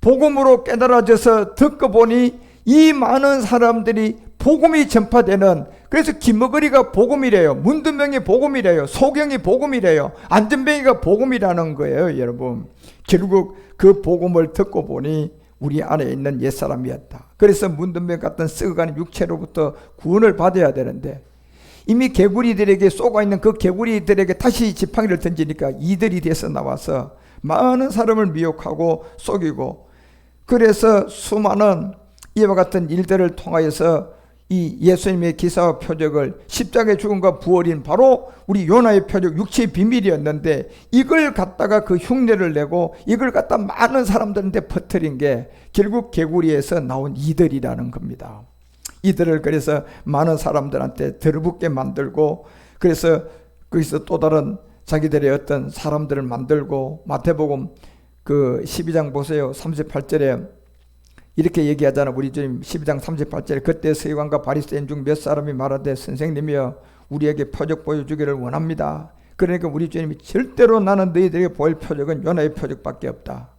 복음으로 깨달아져서 듣고 보니 이 많은 사람들이 복음이 전파되는, 그래서 귀머거리가 복음이래요. 문둥병이 복음이래요. 소경이 복음이래요. 안전뱅이가 복음이라는 거예요. 여러분, 결국 그 복음을 듣고 보니 우리 안에 있는 옛사람이었다. 그래서 문둥병 같은 썩어가는 육체로부터 구원을 받아야 되는데, 이미 개구리들에게 쏘가 있는 그 개구리들에게 다시 지팡이를 던지니까 이들이 돼서 나와서 많은 사람을 미혹하고 속이고, 그래서 수많은 이와 같은 일들을 통하여서 이 예수님의 기사와 표적을, 십자가의 죽음과 부활인 바로 우리 요나의 표적, 육체의 비밀이었는데, 이걸 갖다가 그 흉내를 내고 이걸 갖다 많은 사람들한테 퍼뜨린 게 결국 개구리에서 나온 이들이라는 겁니다. 이들을 그래서 많은 사람들한테 들어붙게 만들고, 그래서 거기서 또 다른 자기들의 어떤 사람들을 만들고, 마태복음 그 12장 보세요. 38절에 이렇게 얘기하잖아. 우리 주님 12장 38절에 그때 서기관과 바리새인 중 몇 사람이 말하되 선생님이여 우리에게 표적 보여주기를 원합니다. 그러니까 우리 주님이 절대로 나는 너희들에게 보일 표적은 요나의 표적밖에 없다.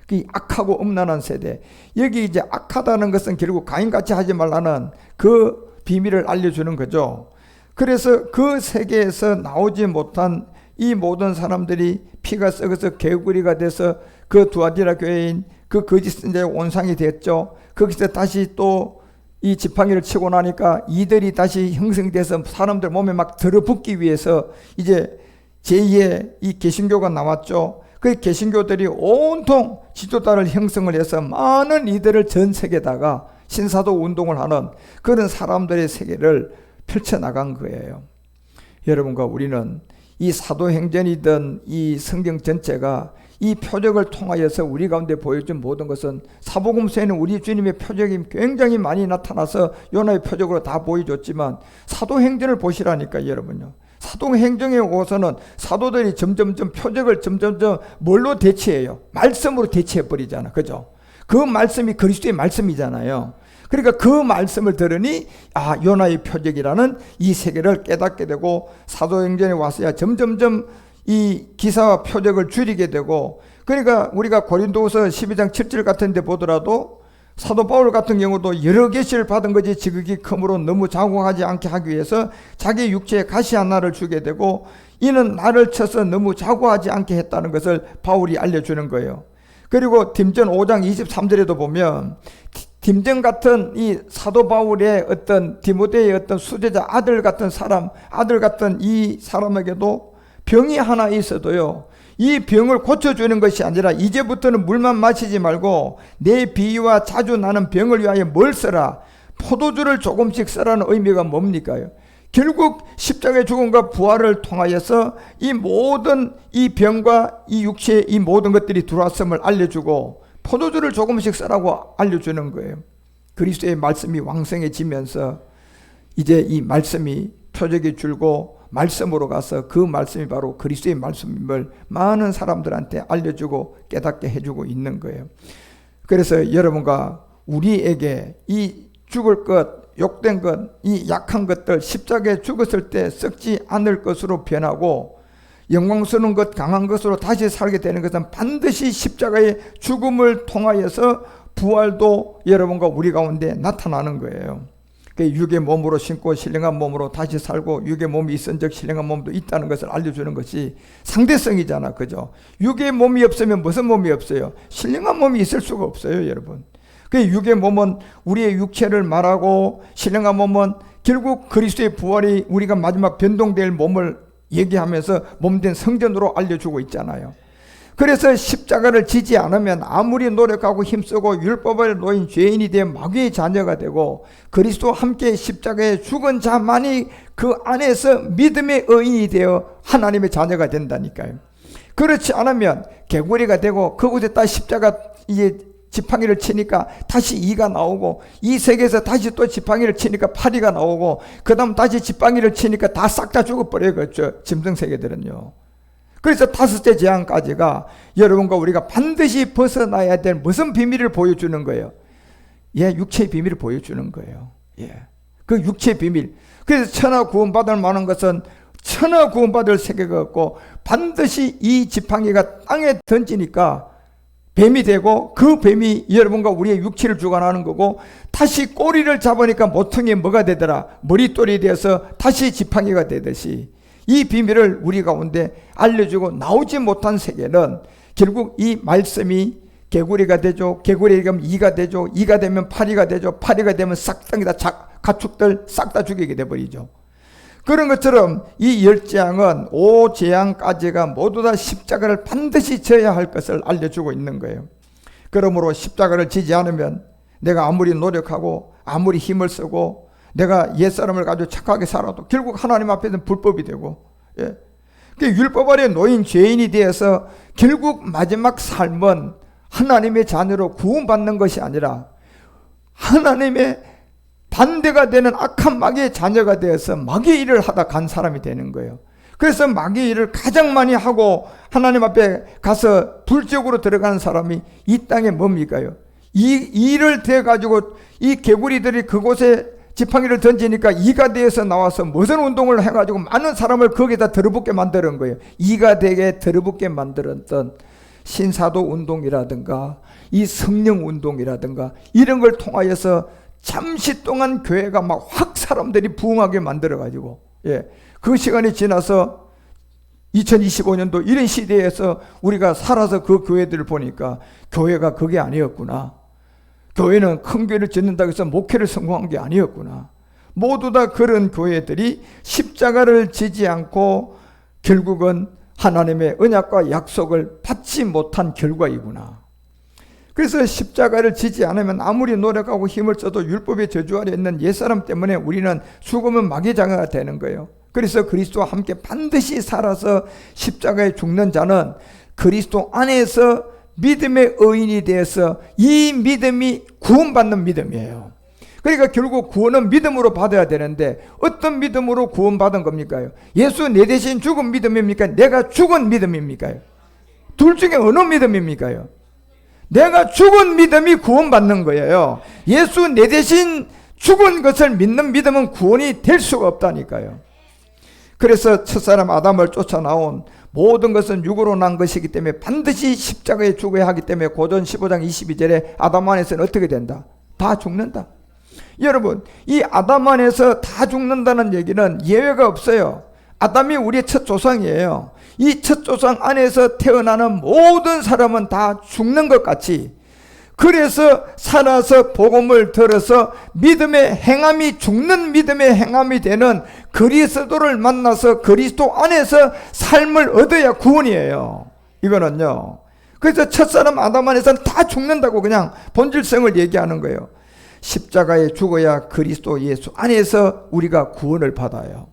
그 악하고 음란한 세대, 여기 이제 악하다는 것은 결국 가인같이 하지 말라는 그 비밀을 알려주는 거죠. 그래서 그 세계에서 나오지 못한 이 모든 사람들이 피가 썩어서 개구리가 돼서 그 두아디라 교회인 그 거짓 선지자의 온상이 됐죠. 거기서 다시 또 이 지팡이를 치고 나니까 이들이 다시 형성돼서 사람들 몸에 막 들어붙기 위해서 이제 제2의 이 개신교가 나왔죠. 그 개신교들이 온통 지도자를 형성을 해서 많은 이들을 전 세계에다가 신사도 운동을 하는 그런 사람들의 세계를 펼쳐나간 거예요. 여러분과 우리는 이 사도행전이든 이 성경 전체가 이 표적을 통하여서 우리 가운데 보여준 모든 것은, 사복음서에는 우리 주님의 표적이 굉장히 많이 나타나서 요나의 표적으로 다 보여줬지만 사도행전을 보시라니까 여러분요. 사도행전에 오서는 사도들이 점점점 표적을 점점점 뭘로 대체해요? 말씀으로 대체해버리잖아. 그죠? 그 말씀이 그리스도의 말씀이잖아요. 그러니까 그 말씀을 들으니 요나의 표적이라는 이 세계를 깨닫게 되고, 사도행전에 와서야 점점점 이 기사와 표적을 줄이게 되고, 그러니까 우리가 고린도후서 12장 7절 같은 데 보더라도 사도 바울 같은 경우도 여러 계시를 받은 것이 지극히 크므로 너무 자국하지 않게 하기 위해서 자기 육체에 가시 하나를 주게 되고, 이는 나를 쳐서 너무 자국하지 않게 했다는 것을 바울이 알려주는 거예요. 그리고 딤전 5장 23절에도 보면 딤전 같은 이 사도 바울의 어떤 디모데의 어떤 수제자 아들 같은 사람, 아들 같은 이 사람에게도 병이 하나 있어도요, 이 병을 고쳐주는 것이 아니라 이제부터는 물만 마시지 말고 내 비위와 자주 나는 병을 위하여 뭘 써라? 포도주를 조금씩 써라는 의미가 뭡니까? 결국 십자가의 죽음과 부활을 통하여서 이 모든 이 병과 이 육체의 이 모든 것들이 들어왔음을 알려주고 포도주를 조금씩 쓰라고 알려주는 거예요. 그리스도의 말씀이 왕성해지면서 이제 이 말씀이 표적이 줄고 말씀으로 가서 그 말씀이 바로 그리스도의 말씀임을 많은 사람들한테 알려주고 깨닫게 해주고 있는 거예요. 그래서 여러분과 우리에게 이 죽을 것, 욕된 것, 이 약한 것들 십자가에 죽었을 때 썩지 않을 것으로 변하고 영광스러운 것, 강한 것으로 다시 살게 되는 것은 반드시 십자가의 죽음을 통하여서 부활도 여러분과 우리 가운데 나타나는 거예요. 육의 몸으로 신고 신령한 몸으로 다시 살고 육의 몸이 있은 적 신령한 몸도 있다는 것을 알려주는 것이 상대성이잖아. 그죠? 육의 몸이 없으면 무슨 몸이 없어요? 신령한 몸이 있을 수가 없어요, 여러분. 육의 몸은 우리의 육체를 말하고 신령한 몸은 결국 그리스도의 부활이 우리가 마지막 변동될 몸을 얘기하면서 몸된 성전으로 알려주고 있잖아요. 그래서 십자가를 지지 않으면 아무리 노력하고 힘쓰고 율법을 놓인 죄인이 되어 마귀의 자녀가 되고 그리스도와 함께 십자가에 죽은 자만이 그 안에서 믿음의 의인이 되어 하나님의 자녀가 된다니까요. 그렇지 않으면 개구리가 되고 그곳에 딱 십자가 이제 지팡이를 치니까 다시 이가 나오고 이 세계에서 다시 또 지팡이를 치니까 파리가 나오고 그 다음 다시 지팡이를 치니까 다 싹 다 죽어버려요. 그렇죠? 짐승세계들은요. 그래서 다섯째 재앙까지가 여러분과 우리가 반드시 벗어나야 될 무슨 비밀을 보여주는 거예요? 육체의 비밀을 보여주는 거예요. 그 육체의 비밀. 그래서 천하 구원받을 만한 것은 천하 구원받을 세계가 없고 반드시 이 지팡이가 땅에 던지니까 뱀이 되고 그 뱀이 여러분과 우리의 육체를 주관하는 거고 다시 꼬리를 잡으니까 모퉁이에 뭐가 되더라? 머릿돌이 되어서 다시 지팡이가 되듯이 이 비밀을 우리 가운데 알려주고 나오지 못한 세계는 결국 이 말씀이 개구리가 되죠. 개구리가 되면 이가 되죠. 이가 되면 파리가 되죠. 파리가 되면 싹다 가축들 싹 다 죽이게 돼버리죠. 그런 것처럼 이 열 재앙은 5재앙까지가 모두 다 십자가를 반드시 져야 할 것을 알려주고 있는 거예요. 그러므로 십자가를 지지 않으면 내가 아무리 노력하고 아무리 힘을 쓰고 내가 옛사람을 가지고 착하게 살아도 결국 하나님 앞에서는 불법이 되고 율법 아래 놓인 죄인이 되어서 결국 마지막 삶은 하나님의 자녀로 구원받는 것이 아니라 하나님의 반대가 되는 악한 마귀의 자녀가 되어서 마귀의 일을 하다 간 사람이 되는 거예요. 그래서 마귀의 일을 가장 많이 하고 하나님 앞에 가서 불지옥으로 들어가는 사람이 이 땅에 뭡니까요? 이 일을 대가지고 이 개구리들이 그곳에 지팡이를 던지니까 이가 되어서 나와서 무슨 운동을 해가지고 많은 사람을 거기다 들어붙게 만드는 거예요. 이가 되게 들어붙게 만들었던 신사도 운동이라든가 이 성령 운동이라든가 이런 걸 통하여서 잠시 동안 교회가 막 확 사람들이 부흥하게 만들어가지고 그 시간이 지나서 2025년도 이런 시대에서 우리가 살아서 그 교회들을 보니까 교회가 그게 아니었구나. 교회는 큰 교회를 짓는다고 해서 목회를 성공한 게 아니었구나. 모두 다 그런 교회들이 십자가를 지지 않고 결국은 하나님의 언약과 약속을 받지 못한 결과이구나. 그래서 십자가를 지지 않으면 아무리 노력하고 힘을 써도 율법의 저주 아래 있는 옛사람 때문에 우리는 죽으면 마귀장애가 되는 거예요. 그래서 그리스도와 함께 반드시 살아서 십자가에 죽는 자는 그리스도 안에서 믿음의 의인이 되어서 이 믿음이 구원받는 믿음이에요. 그러니까 결국 구원은 믿음으로 받아야 되는데 어떤 믿음으로 구원받은 겁니까? 예수 내 대신 죽은 믿음입니까? 내가 죽은 믿음입니까? 둘 중에 어느 믿음입니까? 내가 죽은 믿음이 구원받는 거예요. 예수 내 대신 죽은 것을 믿는 믿음은 구원이 될 수가 없다니까요. 그래서 첫사람 아담을 쫓아나온 모든 것은 육으로 난 것이기 때문에 반드시 십자가에 죽어야 하기 때문에 고전 15장 22절에 아담 안에서는 어떻게 된다? 다 죽는다. 여러분, 이 아담 안에서 다 죽는다는 얘기는 예외가 없어요. 아담이 우리의 첫 조상이에요. 이 첫 조상 안에서 태어나는 모든 사람은 다 죽는 것 같이, 그래서 살아서 복음을 들어서 믿음의 행함이 죽는 믿음의 행함이 되는 그리스도를 만나서 그리스도 안에서 삶을 얻어야 구원이에요. 이거는요. 그래서 첫사람 아담 안에서는 다 죽는다고 그냥 본질성을 얘기하는 거예요. 십자가에 죽어야 그리스도 예수 안에서 우리가 구원을 받아요.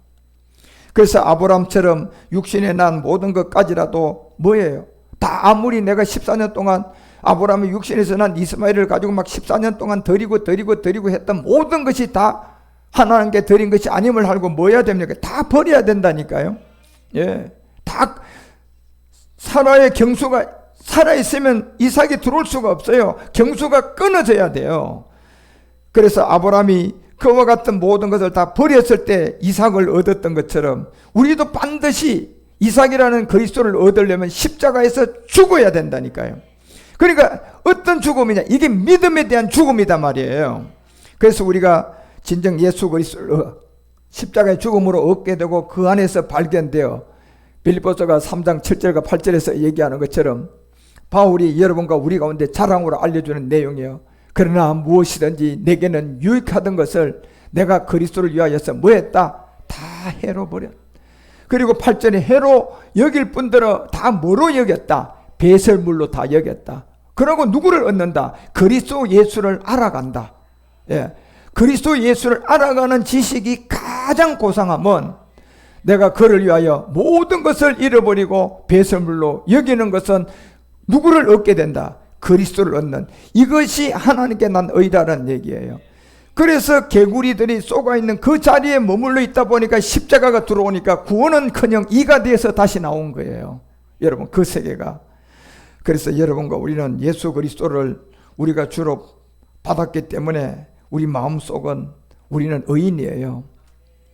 그래서 아브라함처럼 육신에 난 모든 것까지라도 뭐예요? 다 아무리 내가 14년 동안 아브라함이 육신에서 난 이스마엘을 가지고 막 14년 동안 드리고 했던 모든 것이 다 하나님께 드린 것이 아님을 알고 뭐 해야 됩니까? 다 버려야 된다니까요. 다 사라의 경수가 살아있으면 이삭이 들어올 수가 없어요. 경수가 끊어져야 돼요. 그래서 아브라함이 그와 같은 모든 것을 다 버렸을 때 이삭을 얻었던 것처럼 우리도 반드시 이삭이라는 그리스도를 얻으려면 십자가에서 죽어야 된다니까요. 그러니까 어떤 죽음이냐? 이게 믿음에 대한 죽음이단 말이에요. 그래서 우리가 진정 예수 그리스도를 십자가의 죽음으로 얻게 되고 그 안에서 발견되어 빌립보서가 3장 7절과 8절에서 얘기하는 것처럼 바울이 여러분과 우리 가운데 자랑으로 알려주는 내용이에요. 그러나 무엇이든지 내게는 유익하던 것을 내가 그리스도를 위하여서 뭐했다? 다 해로 버렸. 그리고 8절에 해로 여길 뿐더러 다 뭐로 여겼다? 배설물로 다 여겼다. 그러고 누구를 얻는다? 그리스도 예수를 알아간다. 예. 그리스도 예수를 알아가는 지식이 가장 고상함은 내가 그를 위하여 모든 것을 잃어버리고 배설물로 여기는 것은 누구를 얻게 된다? 그리스도를 얻는, 이것이 하나님께 난 의라는 얘기예요. 그래서 개구리들이 쏘가있는 그 자리에 머물러 있다 보니까 십자가가 들어오니까 구원은커녕 이가 돼서 다시 나온 거예요. 여러분, 그 세계가. 그래서 여러분과 우리는 예수 그리스도를 우리가 주로 받았기 때문에 우리 마음속은 우리는 의인이에요.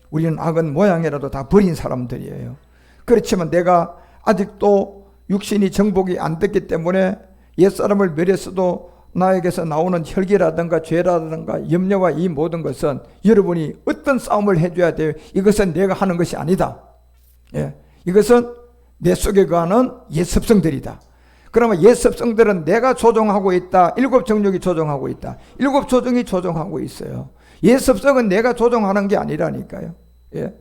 우리는 악은 모양이라도 다 버린 사람들이에요. 그렇지만 내가 아직도 육신이 정복이 안 됐기 때문에 옛사람을 멸했어도 나에게서 나오는 혈기라든가 죄라든가 염려와 이 모든 것은 여러분이 어떤 싸움을 해줘야 돼요? 이것은 내가 하는 것이 아니다. 예. 이것은 내 속에 거하는 옛 습성들이다. 그러면 옛 습성들은 내가 조종하고 있다. 일곱 정욕이 조종하고 있다. 일곱 조종이 조종하고 있어요. 옛 습성은 내가 조종하는 게 아니라니까요. 예.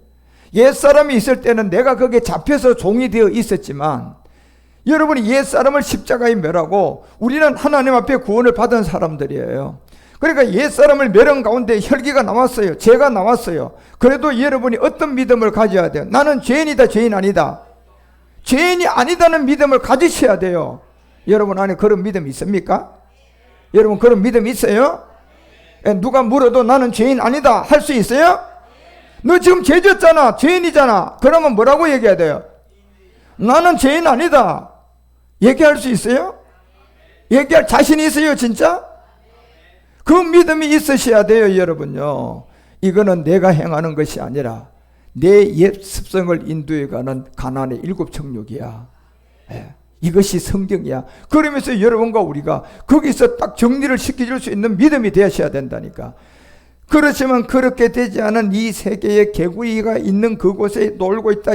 옛 사람이 있을 때는 내가 거기에 잡혀서 종이 되어 있었지만 여러분이 옛 사람을 십자가에 멸하고 우리는 하나님 앞에 구원을 받은 사람들이에요. 그러니까 옛 사람을 멸한 가운데 혈기가 나왔어요. 죄가 나왔어요. 그래도 여러분이 어떤 믿음을 가져야 돼요? 나는 죄인이다, 죄인 아니다. 죄인이 아니다는 믿음을 가지셔야 돼요. 여러분 안에 그런 믿음이 있습니까? 여러분 그런 믿음 있어요? 누가 물어도 나는 죄인 아니다 할 수 있어요? 너 지금 죄 졌잖아, 죄인이잖아. 그러면 뭐라고 얘기해야 돼요? 나는 죄인 아니다. 얘기할 수 있어요? 얘기할 자신이 있어요, 진짜? 그 믿음이 있으셔야 돼요, 여러분요. 이거는 내가 행하는 것이 아니라 내 옛 습성을 인도해가는 가난의 일곱 정욕이야. 예, 이것이 성경이야. 그러면서 여러분과 우리가 거기서 딱 정리를 시켜줄 수 있는 믿음이 되셔야 된다니까. 그렇지만 그렇게 되지 않은 이 세계에 개구리가 있는 그곳에 놀고 있다.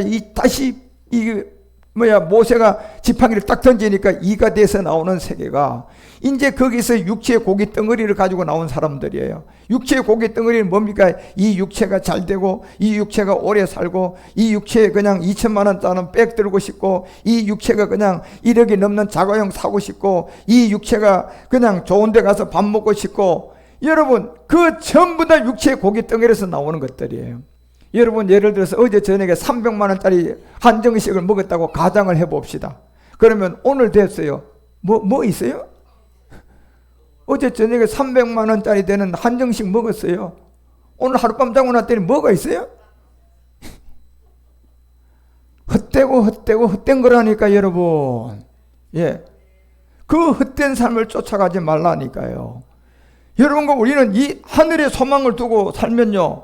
모세가 지팡이를 딱 던지니까 이가 돼서 나오는 세계가 이제 거기서 육체의 고기 덩어리를 가지고 나온 사람들이에요. 육체의 고기 덩어리는 뭡니까? 이 육체가 잘 되고 이 육체가 오래 살고 이 육체에 그냥 2천만 원짜리 백 들고 싶고 이 육체가 그냥 1억이 넘는 자가용 사고 싶고 이 육체가 그냥 좋은 데 가서 밥 먹고 싶고, 여러분 그 전부 다 육체의 고기 덩어리에서 나오는 것들이에요. 여러분 예를 들어서 어제 저녁에 300만 원짜리 한정식을 먹었다고 가정을 해봅시다. 그러면 오늘 됐어요. 뭐 있어요? 어제 저녁에 300만 원짜리 되는 한정식 먹었어요. 오늘 하룻밤 자고 났더니 뭐가 있어요? 헛된 거라니까 여러분. 예, 그 헛된 삶을 쫓아가지 말라니까요. 여러분과 우리는 이 하늘의 소망을 두고 살면요,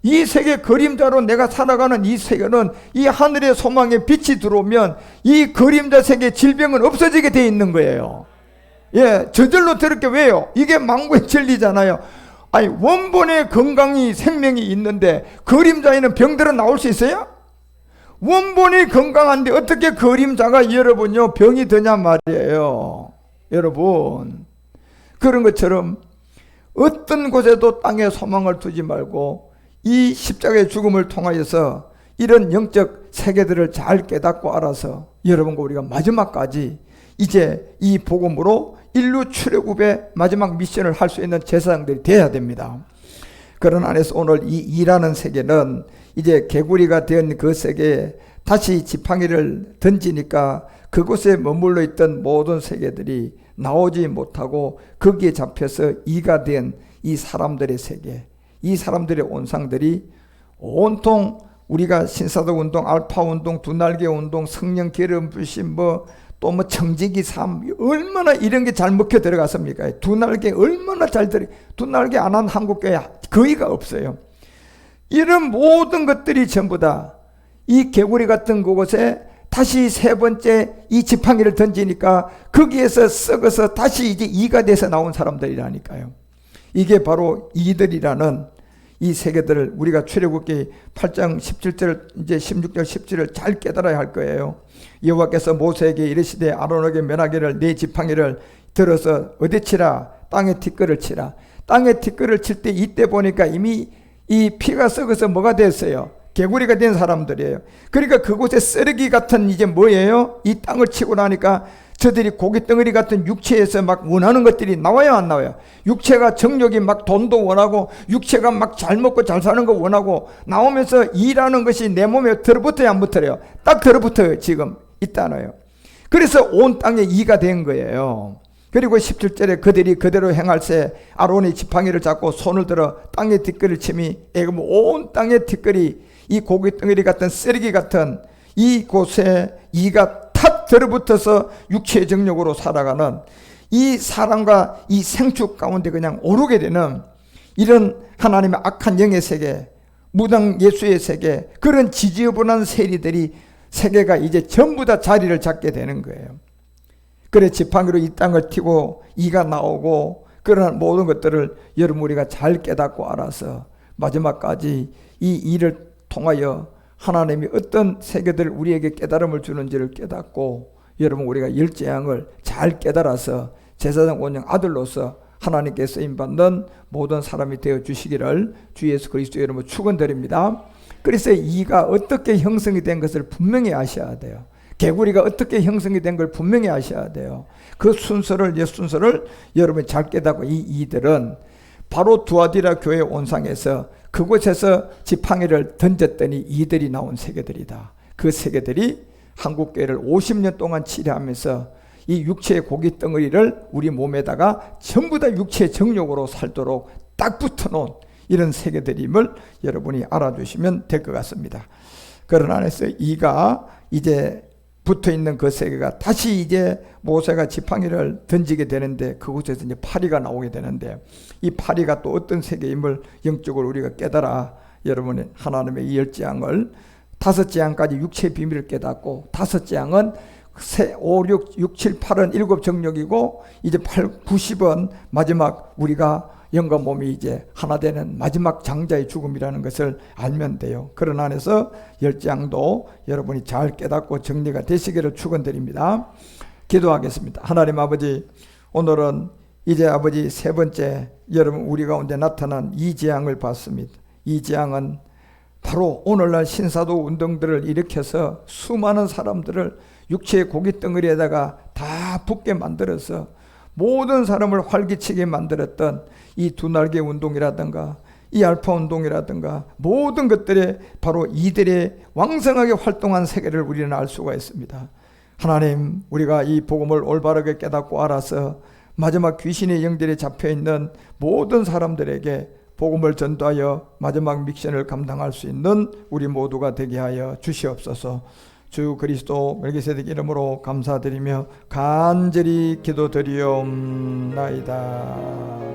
이 세계 그림자로 내가 살아가는 이 세계는 이 하늘의 소망에 빛이 들어오면 이 그림자 세계 질병은 없어지게 돼 있는 거예요. 예, 저절로 저렇게. 왜요? 이게 만구의 진리잖아요. 아니, 원본의 건강이 생명이 있는데 그림자에는 병들은 나올 수 있어요? 원본이 건강한데 어떻게 그림자가 여러분요 병이 드냐 말이에요. 여러분, 그런 것처럼 어떤 곳에도 땅에 소망을 두지 말고 이 십자가의 죽음을 통하여서 이런 영적 세계들을 잘 깨닫고 알아서 여러분과 우리가 마지막까지 이제 이 복음으로 인류 출애굽의 마지막 미션을 할 수 있는 제사장들이 되어야 됩니다. 그런 안에서 오늘 이 일하는 세계는 이제 개구리가 된 그 세계에 다시 지팡이를 던지니까 그곳에 머물러 있던 모든 세계들이 나오지 못하고 거기에 잡혀서 이가 된 이 사람들의 세계, 이 사람들의 온상들이 온통 우리가 신사도 운동, 알파 운동, 두날개 운동, 성령 기름 부심, 또 청지기 삶, 얼마나 이런 게 잘 먹혀 들어갔습니까? 두날개 얼마나 잘 두날개 안 한 한국교회 거의가 없어요. 이런 모든 것들이 전부 다 이 개구리 같은 그곳에 다시 세 번째 이 지팡이를 던지니까 거기에서 썩어서 다시 이제 이가 돼서 나온 사람들이라니까요. 이게 바로 이들이라는 이 세계들을 우리가 출애굽기 8장 17절 이제 16절 17절 잘 깨달아야 할 거예요. 여호와께서 모세에게 이르시되 아론에게 면하기를 네 지팡이를 들어서 어디 치라? 땅에 티끌을 치라. 땅에 티끌을 칠 때 이때 보니까 이미 이 피가 썩어서 뭐가 됐어요? 개구리가 된 사람들이에요. 그러니까 그곳에 쓰레기 같은 이제 뭐예요? 이 땅을 치고 나니까 저들이 고기 덩어리 같은 육체에서 막 원하는 것들이 나와요, 안 나와요? 육체가 정욕이 막 돈도 원하고 육체가 막 잘 먹고 잘 사는 거 원하고 나오면서 일하는 것이 내 몸에 들어붙어요, 안 붙어요? 딱 들어붙어요, 지금 있다나요. 그래서 온 땅에 이가 된 거예요. 그리고 17절에 그들이 그대로 행할세 아론이 지팡이를 잡고 손을 들어 땅에 티끌을 치미 애굽 온 땅에 티끌이 이 고기 덩어리 같은 쓰레기 같은 이곳에 이가 탁 들어붙어서 육체의 정욕으로 살아가는 이 사람과 이 생축 가운데 그냥 오르게 되는 이런 하나님의 악한 영의 세계, 무당 예수의 세계, 그런 지지부분한 세리들이 세계가 이제 전부 다 자리를 잡게 되는 거예요. 그래 지팡이로 이 땅을 튀고 이가 나오고 그런 모든 것들을 여러분 우리가 잘 깨닫고 알아서 마지막까지 이 일을 통하여 하나님이 어떤 세계들 우리에게 깨달음을 주는지를 깨닫고 여러분 우리가 열재앙을 잘 깨달아서 제사장 원령 아들로서 하나님께 쓰임받는 모든 사람이 되어 주시기를 주 예수 그리스도 이름으로 축원드립니다. 그래서 이가 어떻게 형성이 된 것을 분명히 아셔야 돼요. 개구리가 어떻게 형성이 된 걸 분명히 아셔야 돼요. 그 순서를 여러분이 잘 깨닫고 이 이들은 바로 두아디라 교회 온상에서 그곳에서 지팡이를 던졌더니 이들이 나온 세계들이다. 그 세계들이 한국교회를 50년 동안 치료하면서 이 육체의 고기 덩어리를 우리 몸에다가 전부 다 육체의 정욕으로 살도록 딱 붙어놓은 이런 세계들임을 여러분이 알아주시면 될 것 같습니다. 그런 안에서 이가 이제 붙어있는 그 세계가 다시 이제 모세가 지팡이를 던지게 되는데 그곳에서 이제 파리가 나오게 되는데 이 파리가 또 어떤 세계임을 영적으로 우리가 깨달아 여러분이 하나님의 이 10재앙을 5재앙까지 육체의 비밀을 깨닫고 5재앙은 5, 6, 7, 8은 7 정욕이고 이제 8, 9, 10은 마지막 우리가 영과 몸이 이제 하나 되는 마지막 장자의 죽음이라는 것을 알면 돼요. 그런 안에서 10재앙도 여러분이 잘 깨닫고 정리가 되시기를 축원드립니다. 기도하겠습니다. 하나님 아버지, 오늘은 이제 아버지 세 번째 여러분 우리 가운데 나타난 이 재앙을 봤습니다. 이 재앙은 바로 오늘날 신사도 운동들을 일으켜서 수많은 사람들을 육체의 고기 덩어리에다가 다 붙게 만들어서 모든 사람을 활기치게 만들었던 이 두 날개 운동이라든가 이 알파 운동이라든가 모든 것들에 바로 이들의 왕성하게 활동한 세계를 우리는 알 수가 있습니다. 하나님, 우리가 이 복음을 올바르게 깨닫고 알아서 마지막 귀신의 영들에 잡혀있는 모든 사람들에게 복음을 전도하여 마지막 미션을 감당할 수 있는 우리 모두가 되게 하여 주시옵소서. 주 그리스도 멜기세덱 이름으로 감사드리며 간절히 기도드리옵나이다.